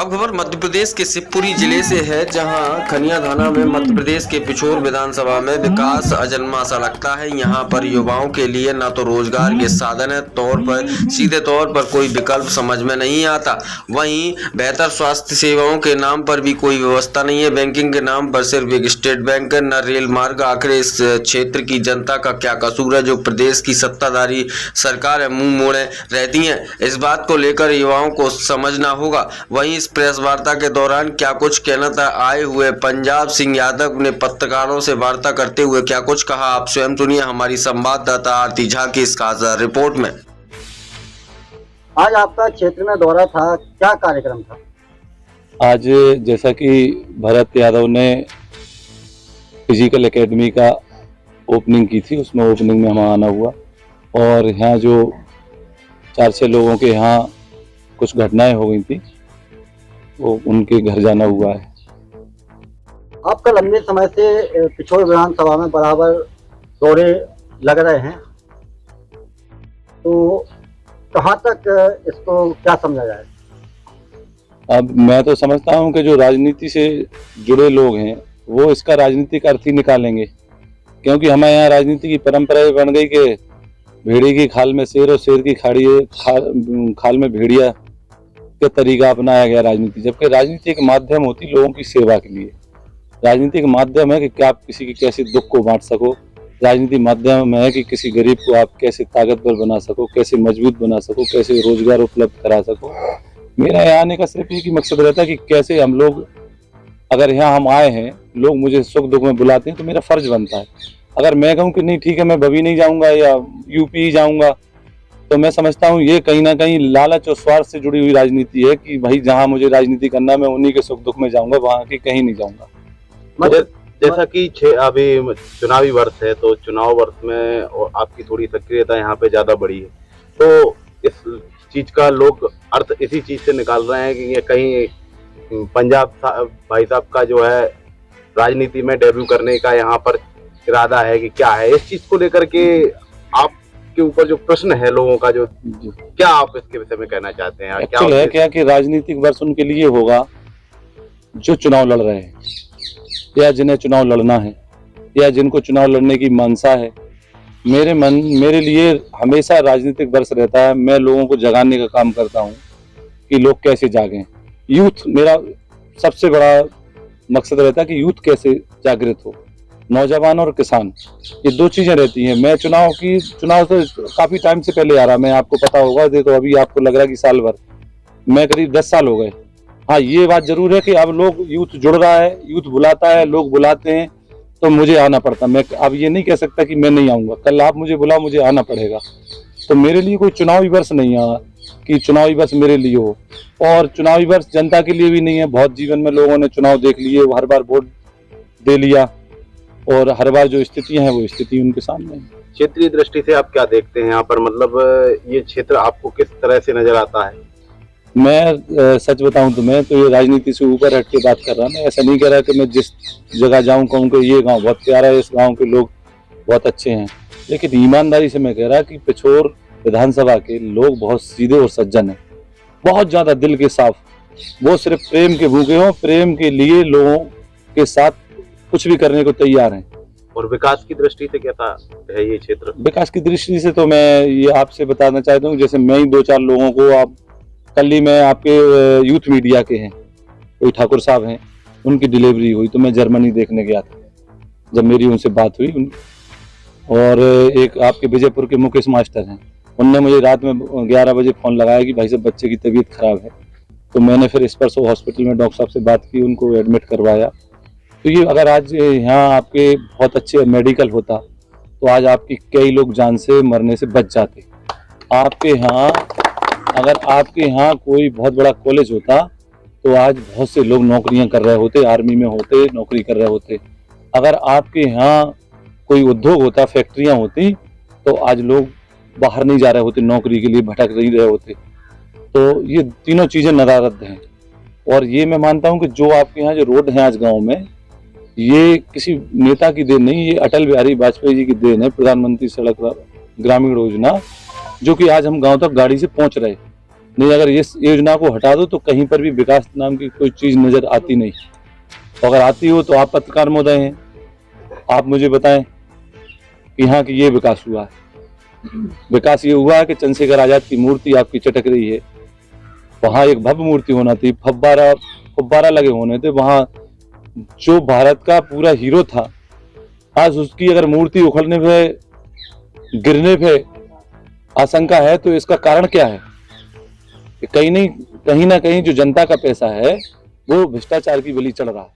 अब खबर मध्य प्रदेश के शिवपुरी जिले से है, जहां खनिया थाना में मध्य प्रदेश के पिछोर विधानसभा में विकास अजन्मा सा लगता है। यहां पर युवाओं के लिए न तो रोजगार के साधन है, सीधे तौर पर कोई विकल्प समझ में नहीं आता। वहीं बेहतर स्वास्थ्य सेवाओं के नाम पर भी कोई व्यवस्था नहीं है। बैंकिंग के नाम पर सिर्फ एक स्टेट बैंक है, न रेल मार्ग। आखिर इस क्षेत्र की जनता का क्या कसूर है जो प्रदेश की सत्ताधारी सरकार है मुंह मोड़े रहती है? इस बात को लेकर युवाओं को समझना होगा। वहीं इस प्रेस वार्ता के दौरान क्या कुछ कहना था आए हुए पंजाब सिंह यादव ने पत्रकारों से वार्ता करते हुए क्या कुछ कहा, आप स्वयं सुनिए हमारी संवाददाता आरती झा की इस खास रिपोर्ट में। आज आपका क्षेत्र में दौरा था, क्या कार्यक्रम था? आज जैसा कि भरत यादव ने फिजिकल एकेडमी का ओपनिंग की थी, उसमें ओपनिंग में हमारा आना हुआ और यहाँ जो 4-6 लोगों के यहाँ कुछ घटनाएं हो गई थी, वो उनके घर जाना हुआ है। आपका लंबे समय से पिछोर विधानसभा में बराबर दौरे लग रहे हैं, तो कहाँ तक इसको क्या समझा जाए? अब मैं तो समझता हूँ कि जो राजनीति से जुड़े लोग हैं वो इसका राजनीतिक अर्थ ही निकालेंगे, क्योंकि हमारे यहाँ राजनीति की परंपरा बन गई कि भेड़ी की खाल में शेर और शेर की खाल में भेड़िया का तरीका अपनाया गया राजनीति। जबकि राजनीति एक माध्यम होती लोगों की सेवा के लिए। राजनीति एक माध्यम है कि आप किसी के कैसे दुख को बांट सको। राजनीति माध्यम है कि किसी गरीब को आप कैसे ताकतवर बना सको, कैसे मजबूत बना सको, कैसे रोजगार उपलब्ध करा सको। मेरा यहाँ आने का सिर्फ एक ही मकसद रहता है कि कैसे हम लोग, अगर यहाँ हम आए हैं, लोग मुझे सुख दुख में बुलाते हैं तो मेरा फर्ज बनता है। अगर मैं कहूँ कि नहीं ठीक है मैं भवी नहीं जाऊँगा या यूपी जाऊँगा, तो मैं समझता हूँ ये कहीं ना कहीं लालच और स्वार्थ से जुड़ी हुई राजनीति है कि भाई जहाँ मुझे राजनीति करना मैं उन्हीं के सुख दुख में जाऊँगा, वहाँ की कहीं नहीं जाऊँगा। जैसा कि अभी चुनावी वर्ष है, तो चुनाव वर्ष में और आपकी थोड़ी सक्रियता यहाँ पे ज्यादा बढ़ी है, तो इस चीज का लोग अर्थ इसी चीज से निकाल रहे हैं कि ये कहीं पंजाब भाई साहब का जो है राजनीति में डेब्यू करने का यहाँ पर इरादा है कि क्या है? इस चीज को लेकर के आपके ऊपर जो प्रश्न है लोगों का, जो क्या आप इसके विषय में कहना चाहते हैं? क्या कि राजनीतिक वर्ष उनके लिए होगा जो चुनाव लड़ रहे हैं या जिन्हें चुनाव लड़ना है या जिनको चुनाव लड़ने की मंशा है। मेरे लिए हमेशा राजनीतिक वर्ष रहता है। मैं लोगों को जगाने का काम करता हूँ कि लोग कैसे जागें। यूथ मेरा सबसे बड़ा मकसद रहता है कि यूथ कैसे जागृत हो, नौजवान और किसान, ये दो चीजें रहती हैं। मैं चुनाव तो काफी टाइम से पहले आ रहा, मैं आपको पता होगा, देखो अभी आपको लग रहा है कि साल भर, मैं करीब 10 साल हो गए। हाँ, ये बात जरूर है कि अब लोग, यूथ जुड़ रहा है, यूथ बुलाता है, लोग बुलाते हैं तो मुझे आना पड़ता। मैं अब ये नहीं कह सकता कि मैं नहीं आऊँगा, कल आप मुझे बुलाओ, मुझे आना पड़ेगा। तो मेरे लिए कोई चुनावी वर्ष नहीं आया कि चुनावी वर्ष मेरे लिए हो, और चुनावी वर्ष जनता के लिए भी नहीं है। बहुत जीवन में लोगों ने चुनाव देख लिए, हर बार वोट दे लिया और हर बार जो स्थितियां हैं वो स्थिति उनके सामने है। क्षेत्रीय दृष्टि से आप क्या देखते हैं यहाँ पर, मतलब ये क्षेत्र आपको किस तरह से नजर आता है? मैं सच बताऊं तो मैं तो ये राजनीति से ऊपर हट के बात कर रहा हूँ। मैं ऐसा नहीं कह रहा कि मैं जिस जगह जाऊं कहूँ कि ये गांव बहुत प्यारा है, इस गांव के लोग बहुत अच्छे हैं, लेकिन ईमानदारी से मैं कह रहा कि पिछोर विधानसभा के लोग बहुत सीधे और सज्जन हैं, बहुत ज्यादा दिल के साफ। वो सिर्फ प्रेम के भूखे हों, प्रेम के लिए लोगों के साथ कुछ भी करने को तैयार हैं। और विकास की दृष्टि से कैसा है ये क्षेत्र? विकास की दृष्टि से तो मैं ये आपसे बताना चाहता हूँ, जैसे मैं ही 2-4 लोगों को, आप कल ही मैं आपके यूथ मीडिया के हैं कोई ठाकुर साहब हैं, उनकी डिलीवरी हुई तो मैं जर्मनी देखने गया था। जब मेरी उनसे बात हुई, और एक आपके विजयपुर के मुकेश मास्टर हैं, उनने मुझे रात में 11 बजे फ़ोन लगाया कि भाई साहब बच्चे की तबीयत खराब है। तो मैंने फिर स्पर्शो हॉस्पिटल में डॉक्टर साहब से बात की, उनको एडमिट करवाया। तो ये अगर आज यहाँ आपके बहुत अच्छे मेडिकल होता तो आज आपकी कई लोग जान से मरने से बच जाते। आपके यहाँ अगर आपके यहाँ कोई बहुत बड़ा कॉलेज होता तो आज बहुत से लोग नौकरियां कर रहे होते, आर्मी में होते, नौकरी कर रहे होते। अगर आपके यहाँ कोई उद्योग होता, फैक्ट्रियां होती, तो आज लोग बाहर नहीं जा रहे होते, नौकरी के लिए भटक नहीं रहे होते। तो ये तीनों चीज़ें नदारद हैं। और ये मैं मानता हूँ कि जो आपके यहाँ जो रोड है आज गाँव में, ये किसी नेता की देन नहीं, ये अटल बिहारी वाजपेयी जी की देन है, प्रधानमंत्री सड़क ग्रामीण योजना, जो कि आज हम गांव तक गाड़ी से पहुंच रहे। नहीं, अगर इस योजना को हटा दो तो कहीं पर भी विकास नाम की कोई चीज नजर आती नहीं। अगर आती हो तो आप पत्रकार महोदय हैं, आप मुझे बताएं कि यहाँ की ये विकास हुआ है। विकास ये हुआ है कि चंद्रशेखर आजाद की मूर्ति आपकी चटक रही है, वहां एक भव्य मूर्ति होना थी, फव्वारा लगे होने थे। वहां जो भारत का पूरा हीरो था, आज उसकी अगर मूर्ति उखड़ने पे, गिरने पे आशंका है, तो इसका कारण क्या है? कहीं ना कहीं जो जनता का पैसा है वो भ्रष्टाचार की बलि चढ़ रहा है।